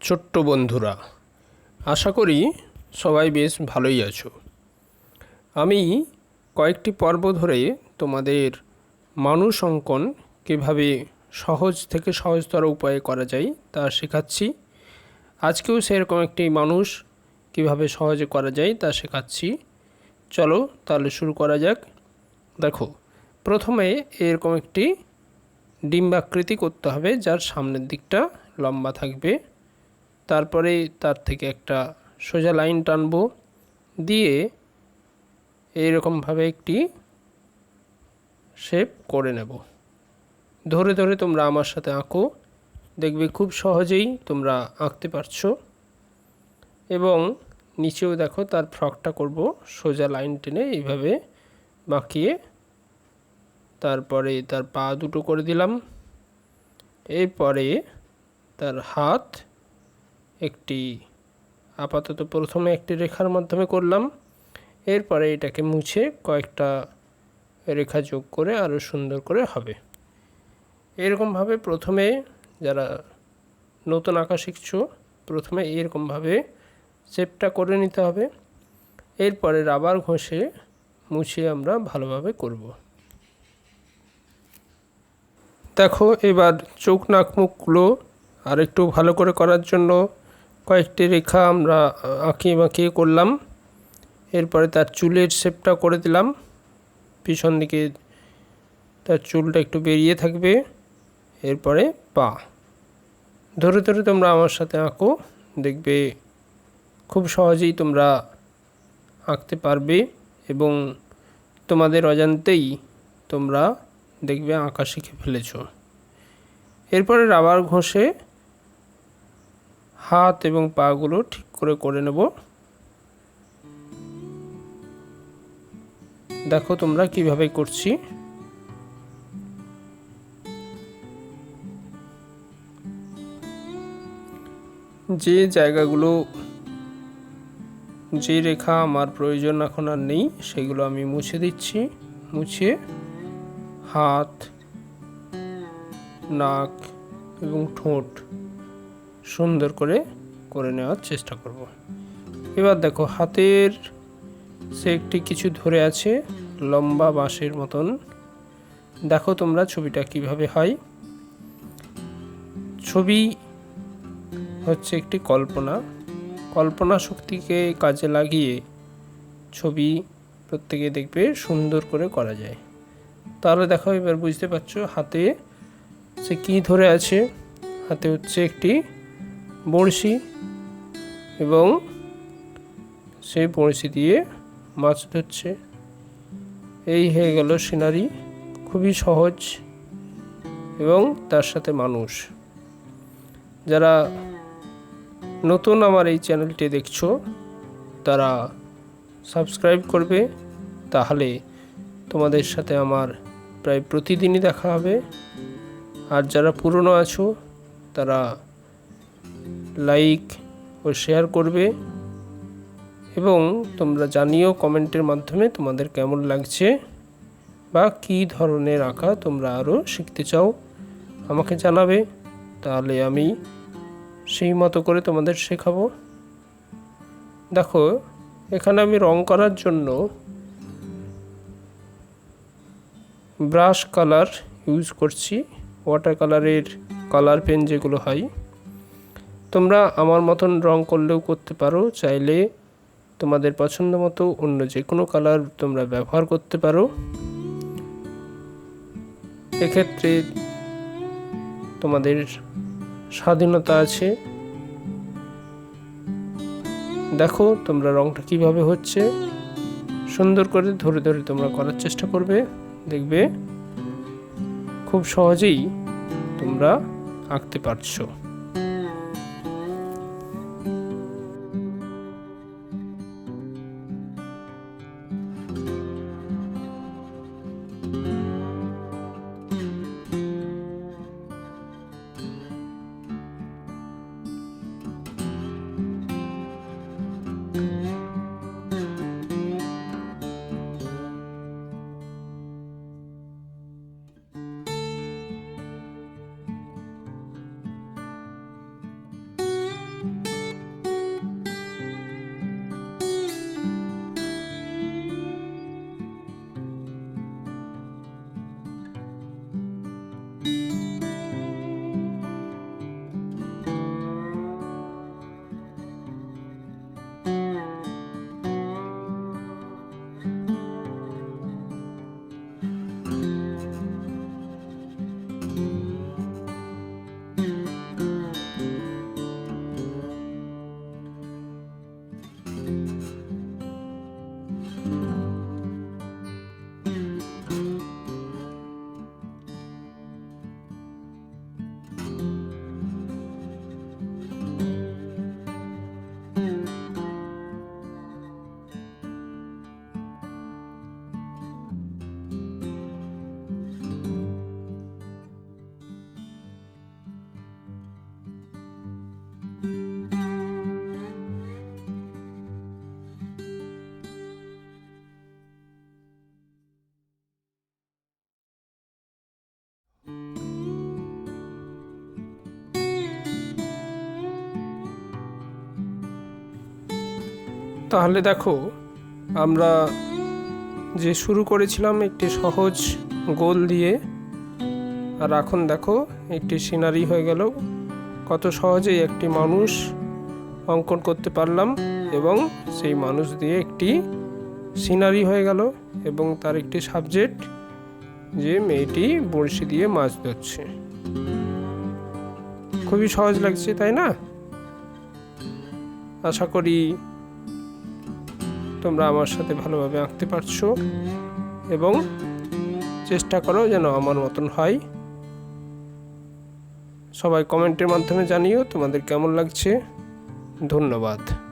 ছোট্ট বন্ধুরা, আশা করি সবাই বেশ ভালোই আছো। আমি কয়েকটি পর্ব ধরে তোমাদের মানুষ অঙ্কন কীভাবে সহজ থেকে সহজতর উপায়ে করা যায় তা শেখাচ্ছি। আজকেও সেরকম একটি মানুষ কীভাবে সহজে করা যায় তা শেখাচ্ছি। চলো তাহলে শুরু করা যাক। দেখো, প্রথমে এরকম একটি ডিম্বাকৃতি করতে হবে, যার সামনের দিকটা লম্বা থাকবে। তারপরে তার থেকে একটা সোজা লাইন টানবো, দিয়ে এইরকমভাবে একটি শেপ করে নেব। ধরে ধরে তোমরা আমার সাথে আঁকো, দেখবে খুব সহজেই তোমরা আঁকতে পারছো। এবং নিচেও দেখো তার ফ্রকটা করব সোজা লাইন টেনে এইভাবে বাঁকিয়ে, তারপরে তার পা দুটো করে দিলাম। এরপরে তার হাত একটি আপাতত প্রথমে একটি রেখার মাধ্যমে করলাম, এরপরে এটাকে মুছে কয়েকটা রেখা যোগ করে আরও সুন্দর করে হবে। এরকমভাবে প্রথমে যারা নতুন আঁকা শিখছো, প্রথমে এরকমভাবে শেপটা করে নিতে হবে। এরপরে রাবার ঘষে মুছে আমরা ভালোভাবে করব। দেখো, এবার চোখ নাক মুখগুলো আর একটু ভালো করে করার জন্য কয়েকটি রেখা আমরা আঁকিয়ে বাঁকিয়ে করলাম। এরপরে তার চুলের শেপটা করে দিলাম, পিছন দিকে তার চুলটা একটু বেরিয়ে থাকবে। এরপরে পা ধরে ধরে তোমরা আমার সাথে আঁকো, দেখবে খুব সহজেই তোমরা আঁকতে পারবে এবং তোমাদের অজান্তেই তোমরা দেখবে আঁকা শিখে ফেলেছ। এরপরে রাবার ঘষে হাত এবং পাগুলো ঠিক করে করে নেব। দেখো তোমরা কিভাবে করছি। যে জায়গাগুলো, যে রেখা আমার প্রয়োজন এখন আর নেই, সেগুলো আমি মুছে দিচ্ছি। মুছে হাত, নাক এবং ঠোঁট সুন্দর করে করে নেওয়ার চেষ্টা করব। এবার দেখো, হাতের সে একটি কিছু ধরে আছে লম্বা বাঁশের মতন। দেখো তোমরা ছবিটা কিভাবে হয়। ছবি হচ্ছে একটি কল্পনা শক্তিকে কাজে লাগিয়ে ছবি প্রত্যেকে দেখবে সুন্দর করে করা যায়। তাহলে দেখো, এবার বুঝতে পারছো হাতে সে কী ধরে আছে। হাতে হচ্ছে একটি বড়শি এবং সেই বড়শি দিয়ে মাছ ধরছে। এই হয়ে গেল সিনারি, খুবই সহজ এবং তার সাথে মানুষ। যারা নতুন আমার এই চ্যানেলটি দেখছো তারা সাবস্ক্রাইব করবে, তাহলে তোমাদের সাথে আমার প্রায় প্রতিদিনই দেখা হবে। আর যারা পুরনো আছো তারা লাইক ও শেয়ার করবে এবং তোমরা জানিও কমেন্টের মাধ্যমে তোমাদের কেমন লাগছে বা কী ধরনের আঁকা তোমরা আরও শিখতে চাও আমাকে জানাবে, তাহলে আমি সেই মতো করে তোমাদের শেখাবো। দেখো, এখানে আমি রং করার জন্য ব্রাশ কালার ইউজ করছি, ওয়াটার কালারের কালার পেন যেগুলো হয়। তোমরা আমার মতন রং করলেও করতে পারো, চাইলে তোমাদের পছন্দ মতো অন্য যে কোনো কালার তোমরা ব্যবহার করতে পারো। এক্ষেত্রে তোমাদের স্বাধীনতা আছে। দেখো তোমরা রংটা কিভাবে হচ্ছে, সুন্দর করে ধরে ধরে তোমরা করার চেষ্টা করবে, দেখবে খুব সহজেই তোমরা আঁকতে পারছো। তাহলে দেখো, আমরা যে শুরু করেছিলাম একটি সহজ গোল দিয়ে, আর এখন দেখো একটি সিনারি হয়ে গেল। কত সহজেই একটি মানুষ অঙ্কন করতে পারলাম এবং সেই মানুষ দিয়ে একটি সিনারি হয়ে গেল এবং তার একটি সাবজেক্ট, যে মেয়েটি বড়শি দিয়ে মাছ ধরছে। খুবই সহজ লাগছে, তাই না? আশা করি তোমরা আমার সাথে ভালোভাবে আঁকতে পারছো এবং চেষ্টা করো যেন আমার মতন হয়। সবাই কমেন্টের মাধ্যমে জানিও তোমাদের কেমন লাগছে। ধন্যবাদ।